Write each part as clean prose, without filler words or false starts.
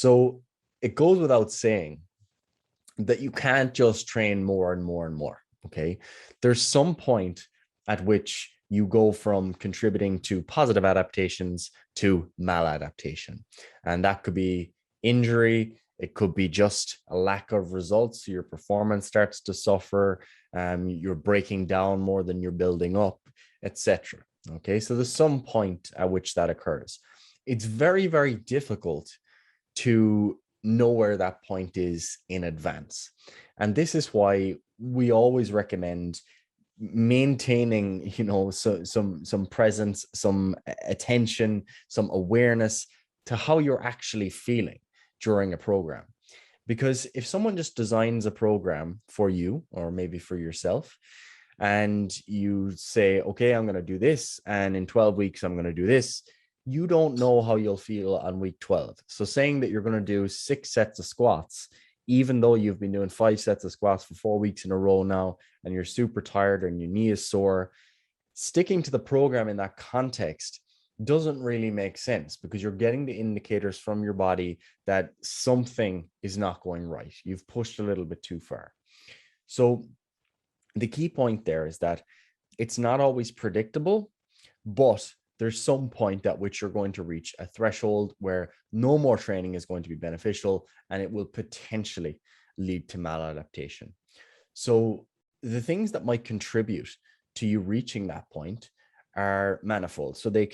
So it goes without saying that you can't just train more and more and more. Okay. There's some point at which you go from contributing to positive adaptations to maladaptation. And that could be injury. It could be just a lack of results. So your performance starts to suffer. You're breaking down more than you're building up, etc. Okay. So there's some point at which that occurs. It's very, very difficult to know where that point is in advance. And this is why we always recommend maintaining, some presence, some attention, some awareness to how you're actually feeling during a program. Because if someone just designs a program for you, or maybe for yourself, and you say, okay, I'm going to do this, and in 12 weeks, I'm going to do this, you don't know how you'll feel on week 12. So saying that you're going to do 6 sets of squats, even though you've been doing 5 sets of squats for 4 weeks in a row now, and you're super tired and your knee is sore, sticking to the program in that context doesn't really make sense, because you're getting the indicators from your body that something is not going right. You've pushed a little bit too far. So the key point there is that it's not always predictable, but there's some point at which you're going to reach a threshold where no more training is going to be beneficial, and it will potentially lead to maladaptation. So the things that might contribute to you reaching that point are manifold. So they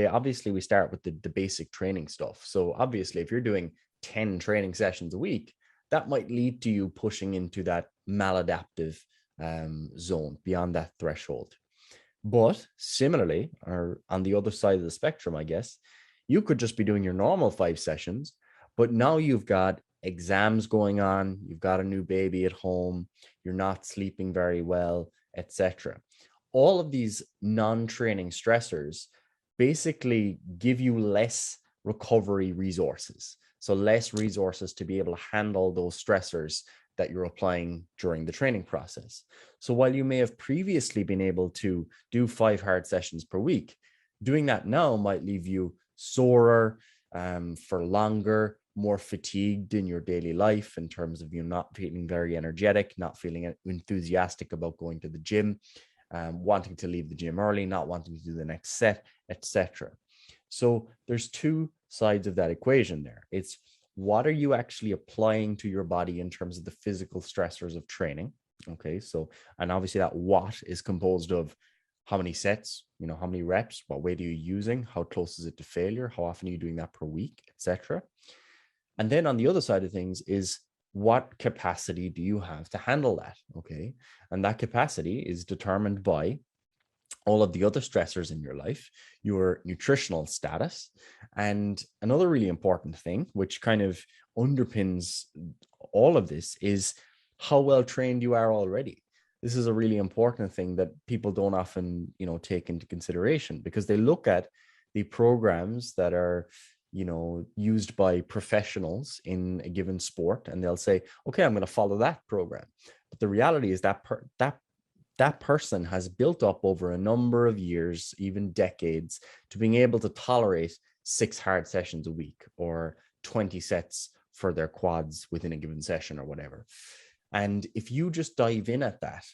obviously, we start with the basic training stuff. So obviously, if you're doing 10 training sessions a week, that might lead to you pushing into that maladaptive zone beyond that threshold. But similarly, or on the other side of the spectrum, I guess, you could just be doing your normal 5 sessions, but now you've got exams going on, you've got a new baby at home, you're not sleeping very well, etc. All of these non-training stressors basically give you less recovery resources. So less resources to be able to handle those stressors that you're applying during the training process. So while you may have previously been able to do 5 hard sessions per week, doing that now might leave you sorer for longer, more fatigued in your daily life, in terms of you not feeling very energetic, not feeling enthusiastic about going to the gym, wanting to leave the gym early, not wanting to do the next set, etc. So there's 2 sides of that equation there. It's what are you actually applying to your body in terms of the physical stressors of training? Okay, so, and obviously that what is composed of how many sets, how many reps, what weight are you using, how close is it to failure, how often are you doing that per week, etc. And then on the other side of things is what capacity do you have to handle that? Okay, and that capacity is determined by all of the other stressors in your life, your nutritional status, and another really important thing, which kind of underpins all of this, is how well trained you are already. This is a really important thing that people don't often, take into consideration, because they look at the programs that are, used by professionals in a given sport, and they'll say, okay, I'm going to follow that program. But the reality is that person has built up over a number of years, even decades, to being able to tolerate 6 hard sessions a week, or 20 sets for their quads within a given session, or whatever. And if you just dive in at that,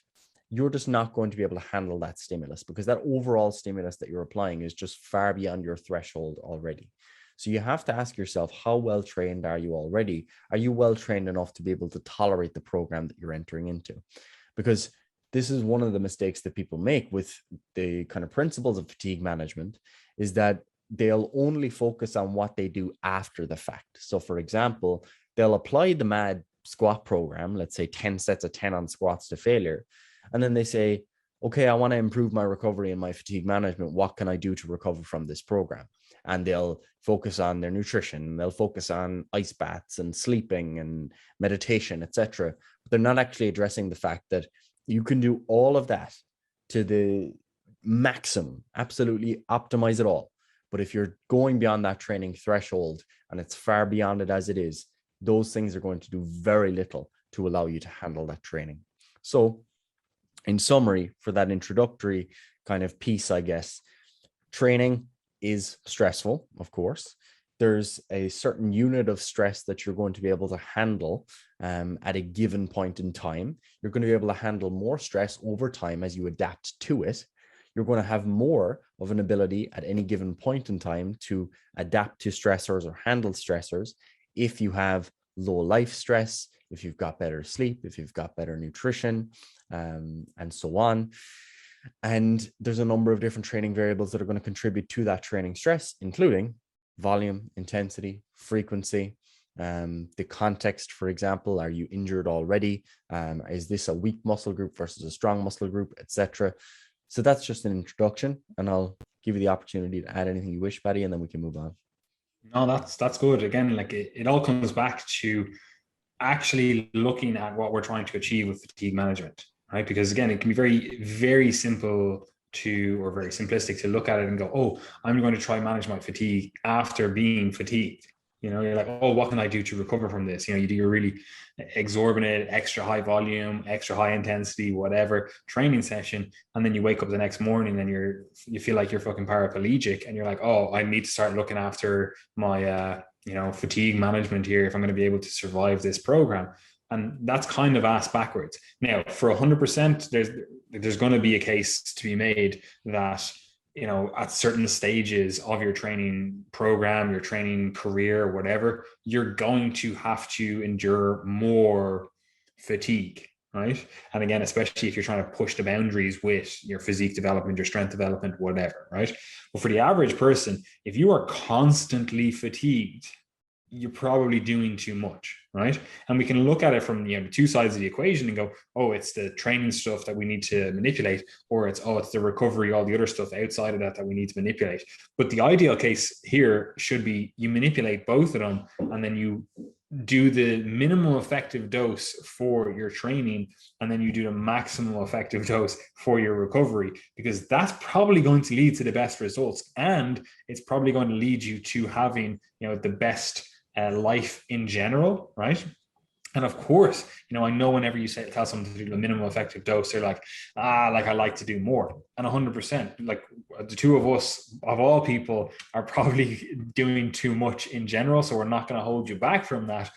you're just not going to be able to handle that stimulus, because that overall stimulus that you're applying is just far beyond your threshold already. So you have to ask yourself, how well trained are you already? Are you well trained enough to be able to tolerate the program that you're entering into? Because this is one of the mistakes that people make with the kind of principles of fatigue management, is that they'll only focus on what they do after the fact. So for example, they'll apply the MAD squat program, let's say 10 sets of 10 on squats to failure. And then they say, okay, I want to improve my recovery and my fatigue management. What can I do to recover from this program? And they'll focus on their nutrition. They'll focus on ice baths and sleeping and meditation, etc. But they're not actually addressing the fact that you can do all of that to the maximum, absolutely optimize it all. But if you're going beyond that training threshold, and it's far beyond it as it is, those things are going to do very little to allow you to handle that training. So in summary, for that introductory kind of piece, I guess, training is stressful, of course. there's a certain unit of stress that you're going to be able to handle at a given point in time. You're going to be able to handle more stress over time as you adapt to it. You're going to have more of an ability at any given point in time to adapt to stressors or handle stressors if you have low life stress, if you've got better sleep, if you've got better nutrition, and so on. And there's a number of different training variables that are going to contribute to that training stress, including volume, intensity, frequency, the context. For example, are you injured already? Is this a weak muscle group versus a strong muscle group, etc.? So that's just an introduction, and I'll give you the opportunity to add anything you wish, Paddy, and then we can move on. No, that's good. Again, like it all comes back to actually looking at what we're trying to achieve with fatigue management, right? Because again, it can be very, very simple or very simplistic to look at it and go, oh, I'm going to try manage my fatigue after being fatigued. You're like, oh, what can I do to recover from this? You do your really exorbitant, extra high volume, extra high intensity, whatever training session. And then you wake up the next morning and you feel like you're fucking paraplegic. And you're like, oh, I need to start looking after my, fatigue management here if I'm going to be able to survive this program. And that's kind of ass backwards. Now, for 100%, there's going to be a case to be made that, at certain stages of your training program, your training career, whatever, you're going to have to endure more fatigue, right? And again, especially if you're trying to push the boundaries with your physique development, your strength development, whatever, right? But for the average person, if you are constantly fatigued, you're probably doing too much, right? And we can look at it from the two sides of the equation and go, oh, it's the training stuff that we need to manipulate, or it's the recovery, all the other stuff outside of that we need to manipulate. But the ideal case here should be you manipulate both of them, and then you do the minimum effective dose for your training, and then you do the maximum effective dose for your recovery, because that's probably going to lead to the best results, and it's probably going to lead you to having the best life in general, right? And of course, I know whenever you tell someone to do the minimum effective dose, they're like, I like to do more. And 100%, like the two of us, of all people, are probably doing too much in general. So we're not going to hold you back from that.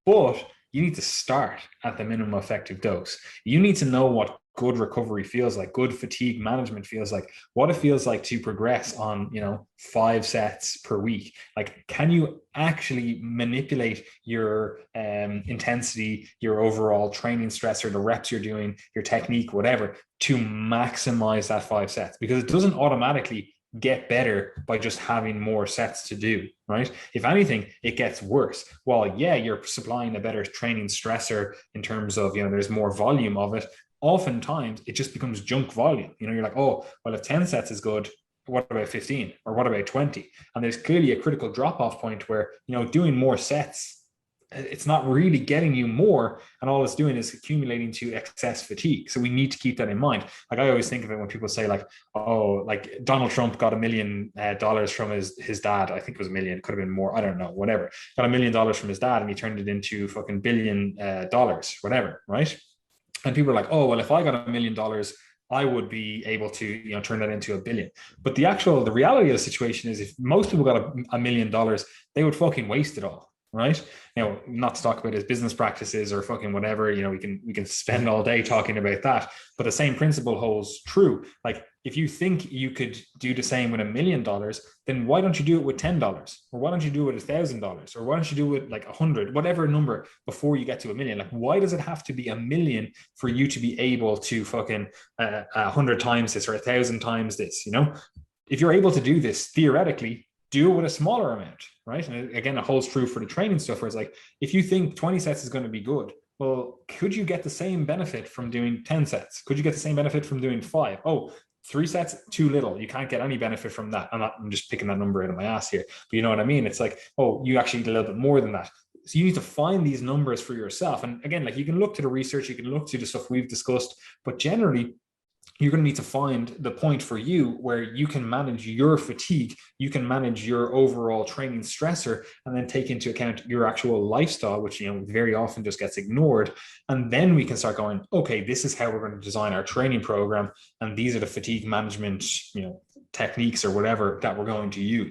But you need to start at the minimum effective dose. You need to know what good recovery feels like, good fatigue management feels like, what it feels like to progress on 5 sets per week. Like, can you actually manipulate your intensity, your overall training stress, or the reps you're doing, your technique, whatever, to maximize that 5 sets? Because it doesn't automatically get better by just having more sets to do, right? If anything, it gets worse. Well, yeah, you're supplying a better training stressor in terms of, there's more volume of it. Oftentimes it just becomes junk volume. You're like, oh, well, if 10 sets is good, what about 15 or what about 20? And there's clearly a critical drop-off point where, doing more sets, it's not really getting you more, and all it's doing is accumulating to excess fatigue. So we need to keep that in mind. Like, I always think of it when people say like, oh, like Donald Trump got $1 million from his dad. I think it was $1 million, could have been more, I don't know, whatever. Got $1 million from his dad, and he turned it into fucking $1 billion, whatever, right? And people are like, oh, well, if I got $1 million, I would be able to, turn that into $1 billion. But the reality of the situation is, if most people got $1 million, they would fucking waste it all, right? Now, not to talk about his business practices or fucking whatever, we can spend all day talking about that. But the same principle holds true. Like, if you think you could do the same with $1 million, then why don't you do it with $10? Or why don't you do it with $1,000? Or why don't you do it like 100, whatever number, before you get to $1 million? Like, why does it have to be $1 million for you to be able to fucking 100 times this or 1,000 times this? If you're able to do this theoretically, do it with a smaller amount, right? And again, it holds true for the training stuff, where it's like, if you think 20 sets is going to be good, well, could you get the same benefit from doing 10 sets? Could you get the same benefit from doing 5? Oh, 3 sets, too little. You can't get any benefit from that. I'm just picking that number out of my ass here, but you know what I mean? It's like, oh, you actually need a little bit more than that. So you need to find these numbers for yourself. And again, like, you can look to the research, you can look to the stuff we've discussed, but generally, you're going to need to find the point for you where you can manage your fatigue, you can manage your overall training stressor, and then take into account your actual lifestyle, which very often just gets ignored. And then we can start going, okay, this is how we're going to design our training program, and these are the fatigue management techniques or whatever that we're going to use.